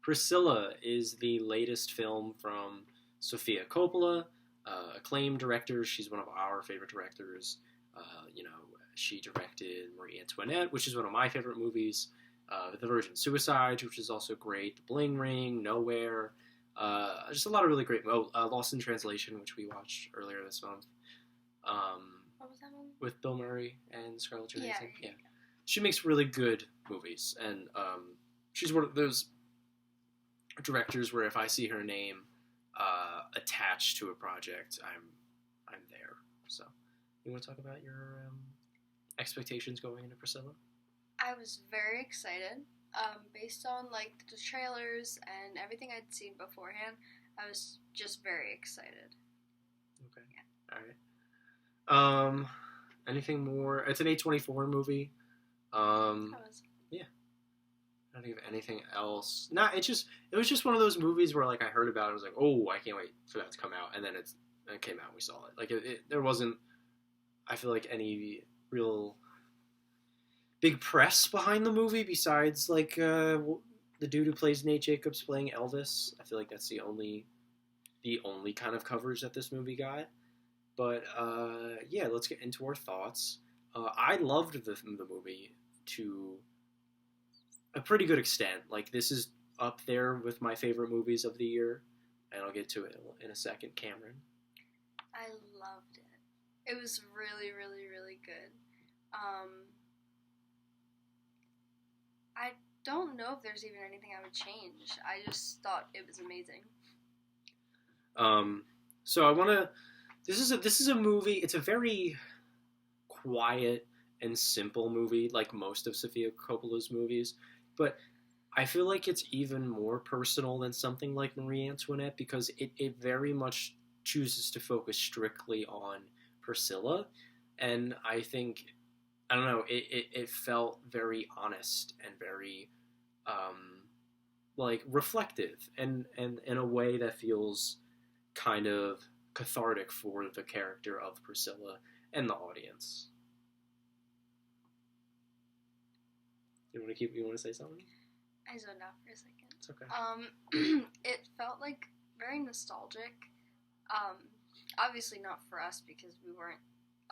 Priscilla is the latest film from Sofia Coppola, acclaimed director. She's one of our favorite directors. You know, she directed Marie Antoinette, which is one of my favorite movies. The Virgin Suicides, which is also great. The Bling Ring, Nowhere. Just a lot of really great. Lost in Translation, which we watched earlier this month. What was that one? With Bill Murray and Scarlett Johansson. Yeah. She makes really good movies, and she's one of those directors where if I see her name attached to a project, I'm there. So, you want to talk about your expectations going into Priscilla? I was very excited. Based on like the trailers and everything I'd seen beforehand, I was just very excited. Okay. Yeah. All right. Anything more? It's an A24 movie. Yeah. I don't think of anything else. It was just one of those movies where like I heard about it, I was like, oh, I can't wait for that to come out, and then it came out and we saw it. Like there wasn't, I feel like, any real big press behind the movie besides like the dude who plays Nate Jacobs playing Elvis. I feel like that's the only kind of coverage that this movie got. But yeah, let's get into our thoughts. I loved the movie to a pretty good extent. Like, this is up there with my favorite movies of the year, and I'll get to it in a second. Cameron? I loved it. It was really, really, really good. I don't know if there's even anything I would change. I just thought it was amazing. So I want to. This is a movie. It's a very quiet and simple movie, like most of Sofia Coppola's movies. But I feel like it's even more personal than something like Marie Antoinette because it very much chooses to focus strictly on Priscilla. And I think, I don't know, it felt very honest and very, like, reflective and in a way that feels kind of cathartic for the character of Priscilla and the audience. You want to say something? I zoned out for a second. It's okay. It felt like very nostalgic. Obviously not for us because we weren't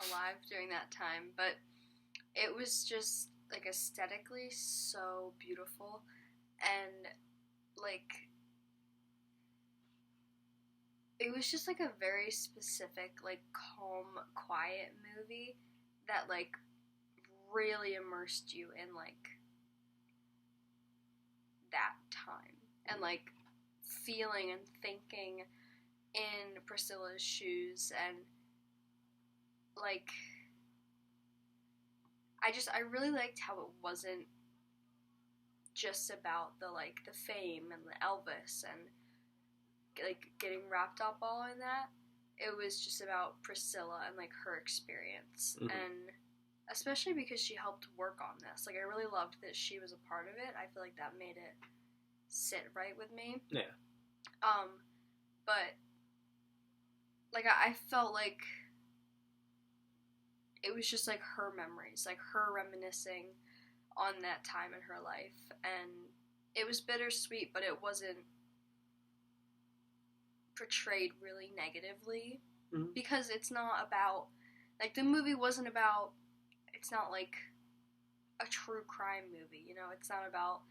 alive during that time, but it was just like aesthetically so beautiful and like it was just like a very specific, like calm, quiet movie that like really immersed you in like that time and like feeling and thinking in Priscilla's shoes and like I really liked how it wasn't just about the like the fame and the Elvis and like getting wrapped up all in that. It was just about Priscilla and like her experience and especially because she helped work on this. Like, I really loved that she was a part of it. I feel like that made it sit right with me. Yeah. But, like, I felt like it was just, like, her memories. Like, her reminiscing on that time in her life. And it was bittersweet, but it wasn't portrayed really negatively. Because it's not about, like, the movie wasn't about, it's not like a true crime movie, you know? It's not about,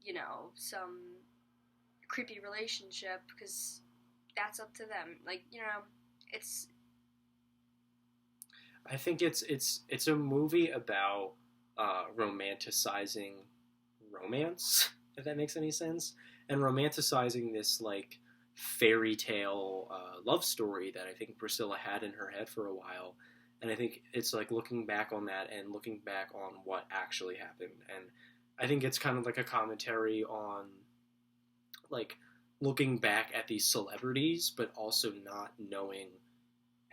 you know, some creepy relationship, because that's up to them. Like, you know, it's... I think it's a movie about romanticizing romance, if that makes any sense, and romanticizing this, like, fairy tale love story that I think Priscilla had in her head for a while. And I think it's like looking back on that and looking back on what actually happened. And I think it's kind of like a commentary on like looking back at these celebrities, but also not knowing,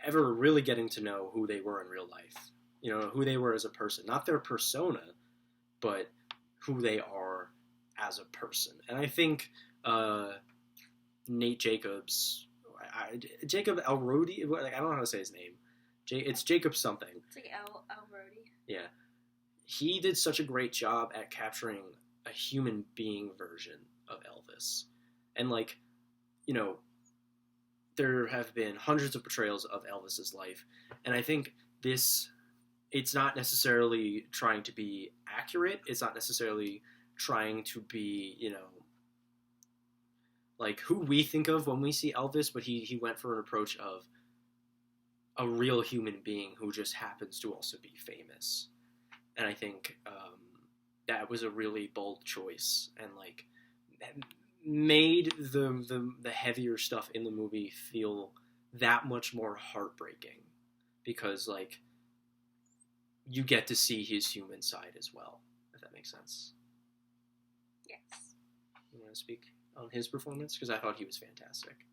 ever really getting to know who they were in real life. You know, who they were as a person. Not their persona, but who they are as a person. And I think Nate Jacobs, Jacob Elrodi, I don't know how to say his name. It's Jacob something. It's like Elrodi. Yeah. He did such a great job at capturing a human being version of Elvis. And, like, you know, there have been hundreds of portrayals of Elvis's life, and I think it's not necessarily trying to be accurate. It's not necessarily trying to be, like who we think of when we see Elvis, but he went for an approach of a real human being who just happens to also be famous. And I think that was a really bold choice, and like made the heavier stuff in the movie feel that much more heartbreaking, because like you get to see his human side as well, if that makes sense. Yes. You want to speak on his performance? Because I thought he was fantastic.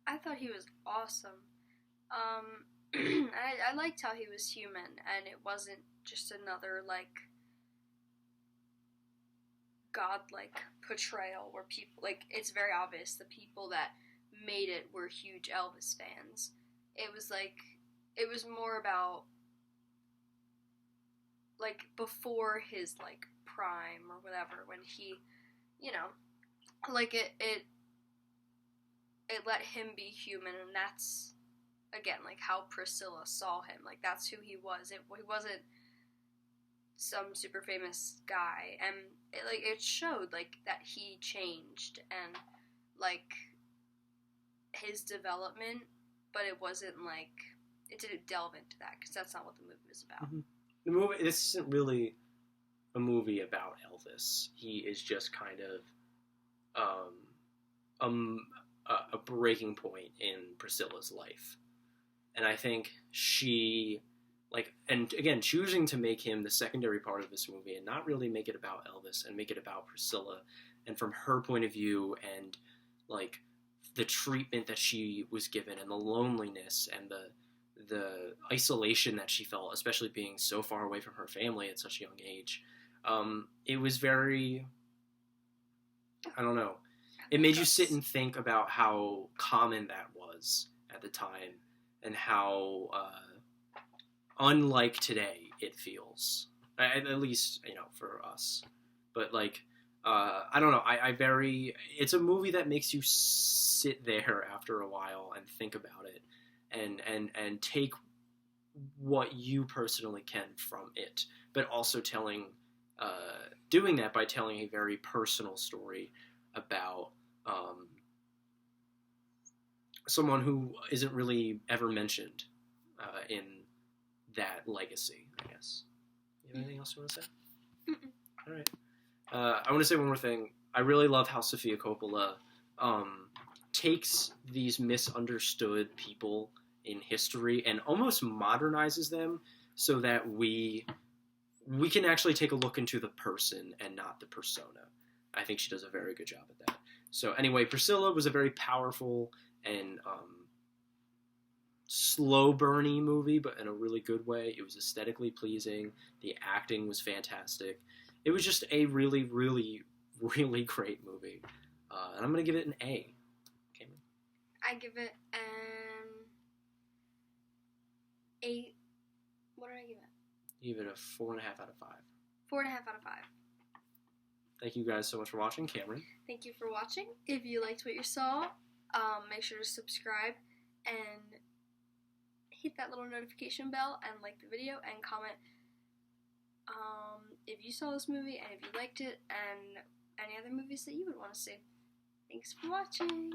I thought he was awesome. I liked how he was human, and it wasn't just another, like, godlike portrayal where people, like, it's very obvious the people that made it were huge Elvis fans. It was, like, it was more about, like, before his, like, prime or whatever, when he, like, it let him be human, and that's, again, like, how Priscilla saw him. Like, that's who he was. He wasn't some super famous guy, and it showed, like, that he changed, and, like, his development, but it wasn't, like, it didn't delve into that, because that's not what the movie was about. Mm-hmm. This isn't really a movie about Elvis. He is just kind of a breaking point in Priscilla's life. And I think she, like, and again, choosing to make him the secondary part of this movie and not really make it about Elvis and make it about Priscilla and from her point of view, and like the treatment that she was given and the loneliness and the isolation that she felt, especially being so far away from her family at such a young age. It was very, I don't know, it made you sit and think about how common that was at the time, and how unlike today it feels, at least for us. But like I don't know, it's a movie that makes you sit there after a while and think about it, and take what you personally can from it, but also doing that by telling a very personal story about someone who isn't really ever mentioned in that legacy, I guess. You have anything else you want to say? All right. I want to say one more thing. I really love how Sofia Coppola takes these misunderstood people in history and almost modernizes them so that we can actually take a look into the person and not the persona. I think she does a very good job at that. So anyway, Priscilla was a very powerful and slow burny movie, but in a really good way. It was aesthetically pleasing. The acting was fantastic. It was just a really, really, really great movie. And I'm going to give it an A. Cameron? I give it an 8. What did I give it? You give it a 4.5 out of 5. 4.5 out of 5. Thank you guys so much for watching. Cameron? Thank you for watching. If you liked what you saw, make sure to subscribe and hit that little notification bell and like the video and comment if you saw this movie and if you liked it and any other movies that you would want to see. Thanks for watching.